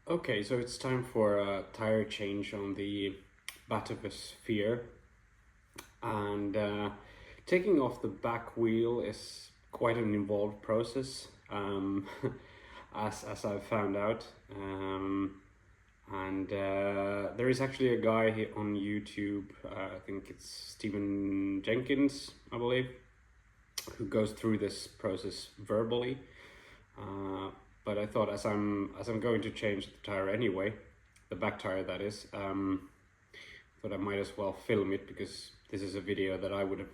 Okay, so it's time for a tire change on the Batavus Fier, and taking off the back wheel is quite an involved process, as I've found out. And there is actually a guy here on YouTube, I think it's Stephen Jenkins, I believe, who goes through this process verbally. But I thought as I'm going to change the tire anyway, the back tire that is, thought I might as well film it, because this is a video that I would have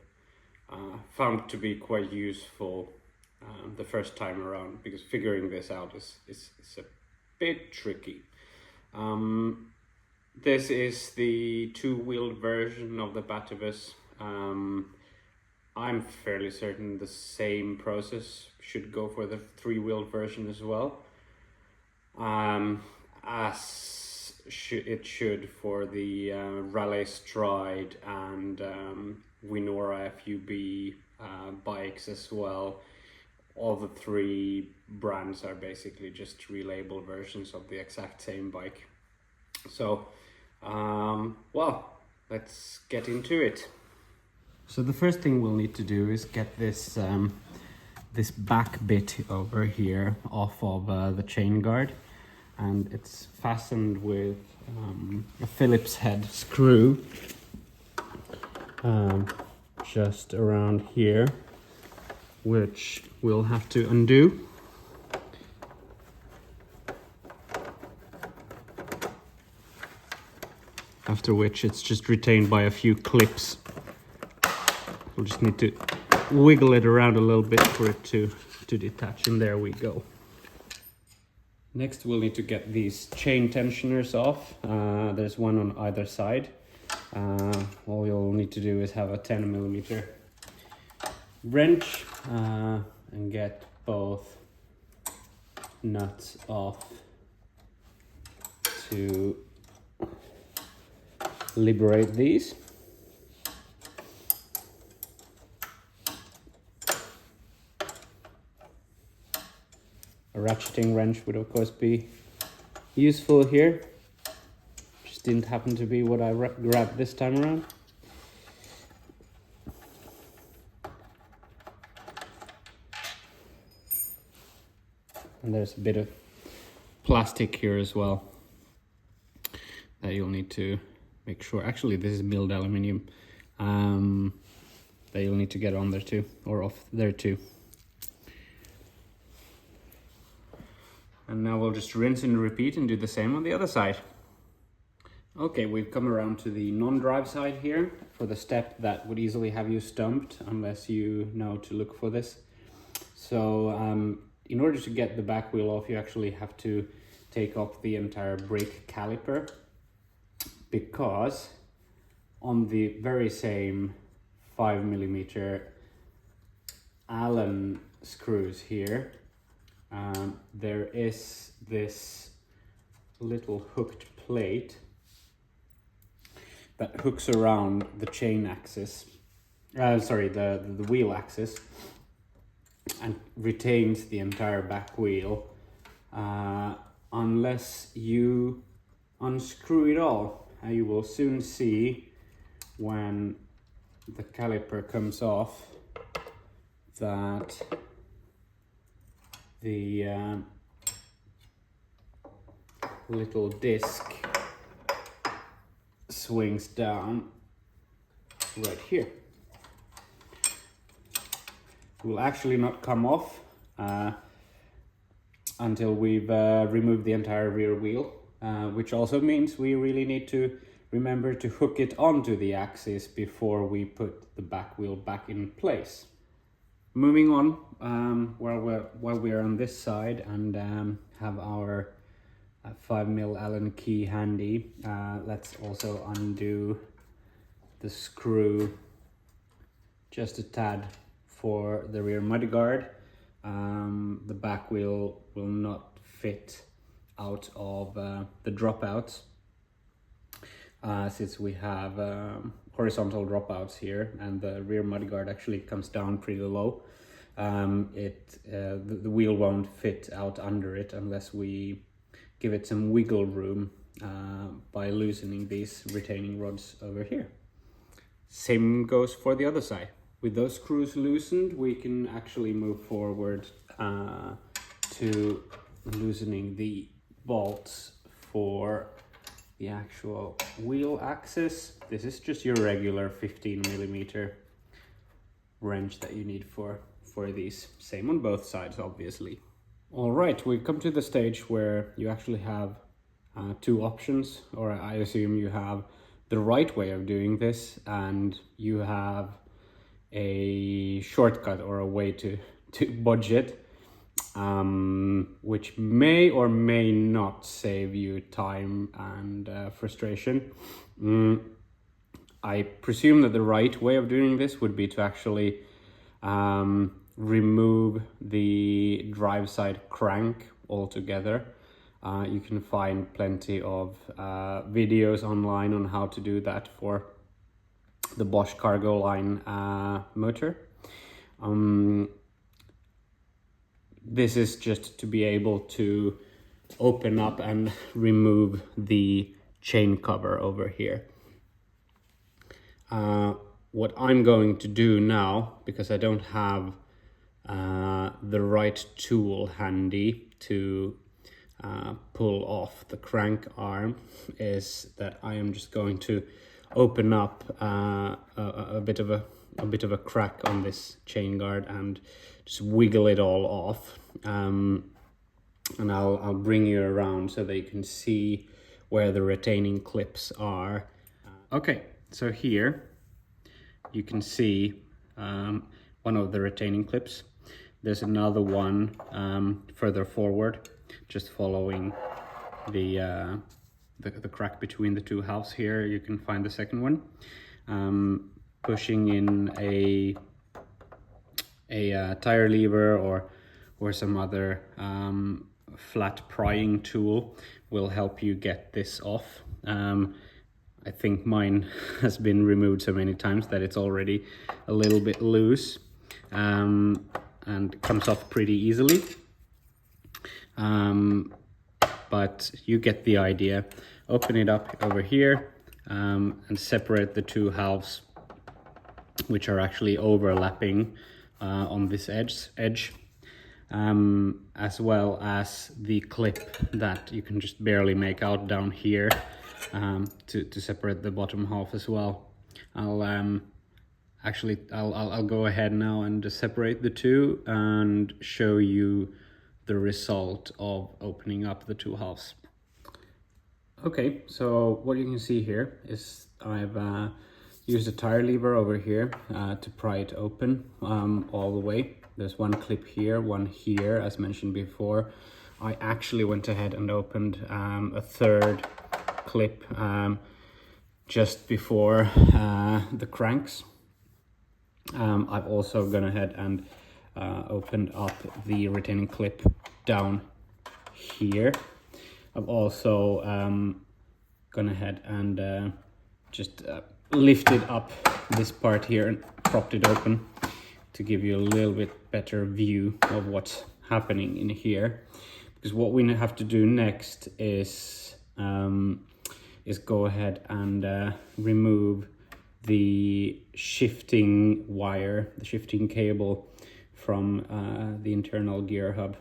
found to be quite useful the first time around, because figuring this out is a bit tricky. This is the two-wheeled version of the Batavus. I'm fairly certain the same process should go for the three-wheeled version as well, as it should for the Raleigh Stride and Winora FUB bikes as well. All the three brands are basically just relabeled versions of the exact same bike. So, well, let's get into it. So the first thing we'll need to do is get this this back bit over here off of the chain guard, and it's fastened with a Phillips head screw just around here, which we'll have to undo. After which it's just retained by a few clips. We'll just need to wiggle it around a little bit for it to detach, and there we go. Next we'll need to get these chain tensioners off. There's one on either side. All you'll need to do is have a 10mm wrench and get both nuts off to liberate these. A ratcheting wrench would of course be useful here. Just didn't happen to be what I grabbed this time around. And there's a bit of plastic here as well that you'll need to make sure. Actually, this is milled aluminium that you'll need to get on there too, or off there too. And now we'll just rinse and repeat and do the same on the other side. Okay, we've come around to the non-drive side here for the step that would easily have you stumped unless you know to look for this. So in order to get the back wheel off, you actually have to take off the entire brake caliper, because on the very same 5mm Allen screws here, there is this little hooked plate that hooks around the chain axis, the wheel axis, and retains the entire back wheel unless you unscrew it all. You will soon see when the caliper comes off that the little disc swings down right here. It will actually not come off until we've removed the entire rear wheel, which also means we really need to remember to hook it onto the axis before we put the back wheel back in place. Moving on, while we're on this side and have our 5mm Allen key handy, let's also undo the screw just a tad for the rear mudguard. The back wheel will not fit out of the dropouts, since we have horizontal dropouts here, and the rear mudguard actually comes down pretty low. The wheel won't fit out under it unless we give it some wiggle room by loosening these retaining rods over here. Same goes for the other side. With those screws loosened, we can actually move forward to loosening the bolts for the actual wheel axis. This is just your regular 15mm wrench that you need for these. Same on both sides, obviously. All right, we've come to the stage where you actually have two options, or I assume you have the right way of doing this, and you have a shortcut or a way to budget, which may or may not save you time and frustration. I presume that the right way of doing this would be to actually remove the drive side crank altogether. You can find plenty of videos online on how to do that for the Bosch Cargo Line motor. This is just to be able to open up and remove the chain cover over here. What I'm going to do now, because I don't have the right tool handy to pull off the crank arm, is that I am just going to open up a bit of a crack on this chain guard and just wiggle it all off, and I'll bring you around so that you can see where the retaining clips are. Okay, so here you can see one of the retaining clips. There's another one further forward, just following the crack between the two halves here. You can find the second one. Pushing in a tire lever or some other flat prying tool will help you get this off. I think mine has been removed so many times that it's already a little bit loose, and comes off pretty easily. But you get the idea. Open it up over here and separate the two halves, which are actually overlapping on this edge, as well as the clip that you can just barely make out down here, to separate the bottom half as well. I'll go ahead now and just separate the two and show you the result of opening up the two halves. Okay, so what you can see here is I've used a tire lever over here to pry it open all the way. There's one clip here, one here, as mentioned before. I actually went ahead and opened a third clip just before the cranks. I've also gone ahead and opened up the retaining clip down here. I've also gone ahead and just lifted up this part here and propped it open to give you a little bit better view of what's happening in here. Because what we have to do next is go ahead and remove the shifting wire, the shifting cable from the internal gear hub,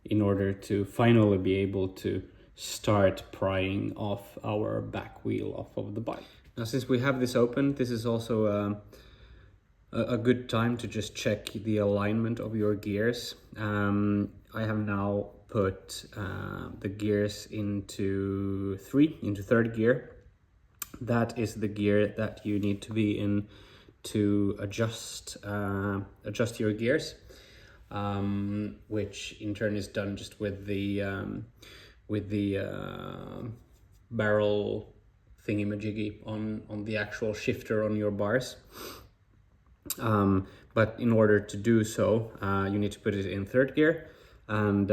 in order to finally be able to start prying off our back wheel off of the bike. Now, since we have this open, this is also a good time to just check the alignment of your gears. I have now put the gears into third gear. That is the gear that you need to be in to adjust your gears, which in turn is done just with the barrel thingy-majiggy on the actual shifter on your bars. But in order to do so, you need to put it in third gear and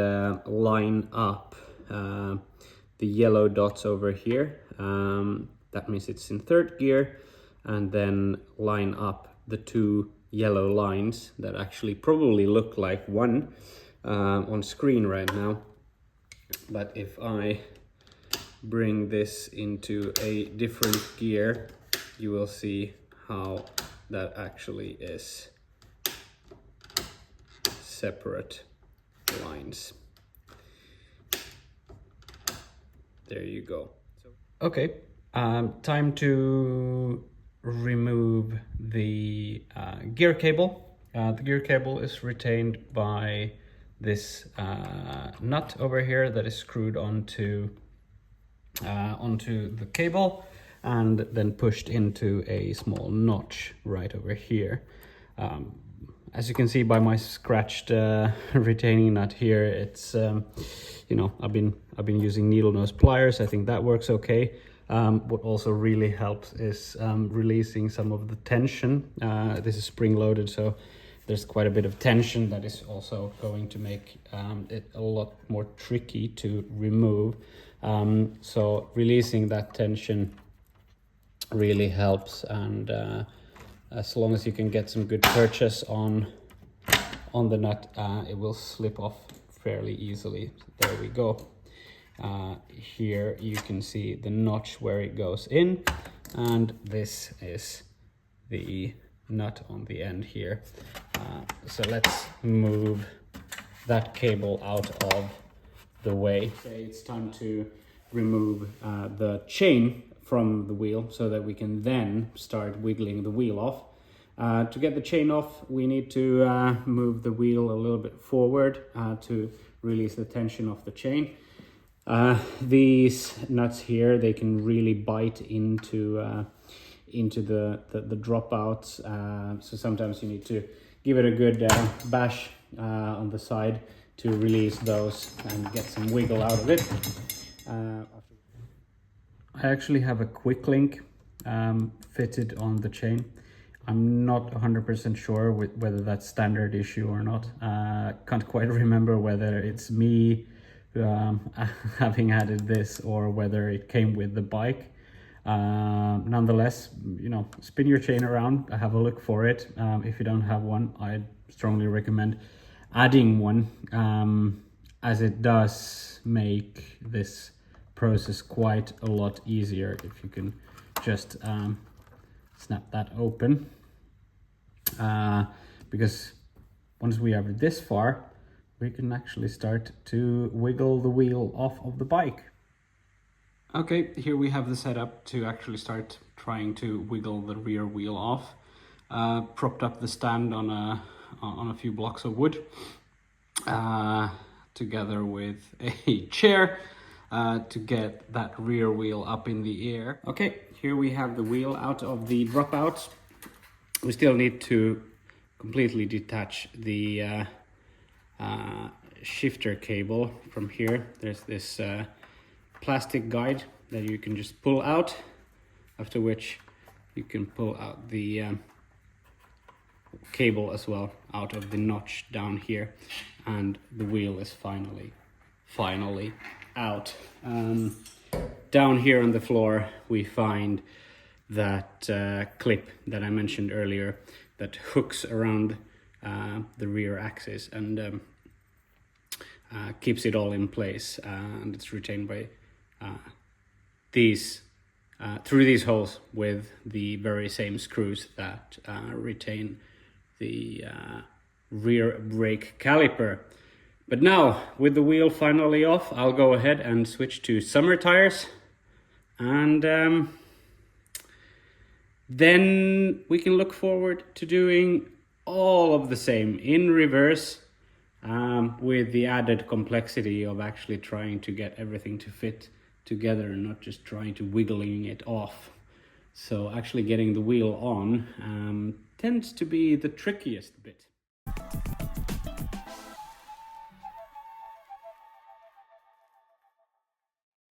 line up the yellow dots over here. That means it's in third gear, and then line up the two yellow lines that actually probably look like one on screen right now. But if I bring this into a different gear, you will see how that actually is separate lines. There you go. Okay, time to remove the gear cable. The gear cable is retained by this nut over here that is screwed onto the cable and then pushed into a small notch right over here. As you can see by my scratched retaining nut here, it's you know, I've been using needle nose pliers. I think that works okay. What also really helps is releasing some of the tension. This is spring loaded, so there's quite a bit of tension that is also going to make it a lot more tricky to remove. So releasing that tension really helps, and as long as you can get some good purchase on the nut, it will slip off fairly easily. There we go. Here you can see the notch where it goes in, and this is the nut on the end here. So let's move that cable out of the way. Okay, it's time to remove the chain from the wheel so that we can then start wiggling the wheel off. To get the chain off, we need to move the wheel a little bit forward to release the tension of the chain. These nuts here, they can really bite into the dropouts, so sometimes you need to give it a good bash on the side to release those and get some wiggle out of it. I actually have a quick link fitted on the chain. I'm not 100% sure whether that's standard issue or not. Can't quite remember whether it's me having added this or whether it came with the bike. Nonetheless, you know, spin your chain around, have a look for it. If you don't have one, I'd strongly recommend adding one, as it does make this process quite a lot easier if you can just snap that open, because once we are this far, we can actually start to wiggle the wheel off of the bike. Okay, here we have the setup to actually start trying to wiggle the rear wheel off. Propped up the stand on a few blocks of wood, together with a chair, to get that rear wheel up in the air. Okay, here we have the wheel out of the dropouts. We still need to completely detach the shifter cable from here. There's this plastic guide that you can just pull out, after which you can pull out the cable as well out of the notch down here, and the wheel is finally out. Down here on the floor we find that clip that I mentioned earlier that hooks around the rear axis and keeps it all in place, and it's retained by these through these holes with the very same screws that retain the rear brake caliper. But now, with the wheel finally off, I'll go ahead and switch to summer tires, and then we can look forward to doing all of the same in reverse, with the added complexity of actually trying to get everything to fit together and not just trying to wiggling it off. So actually getting the wheel on tends to be the trickiest bit.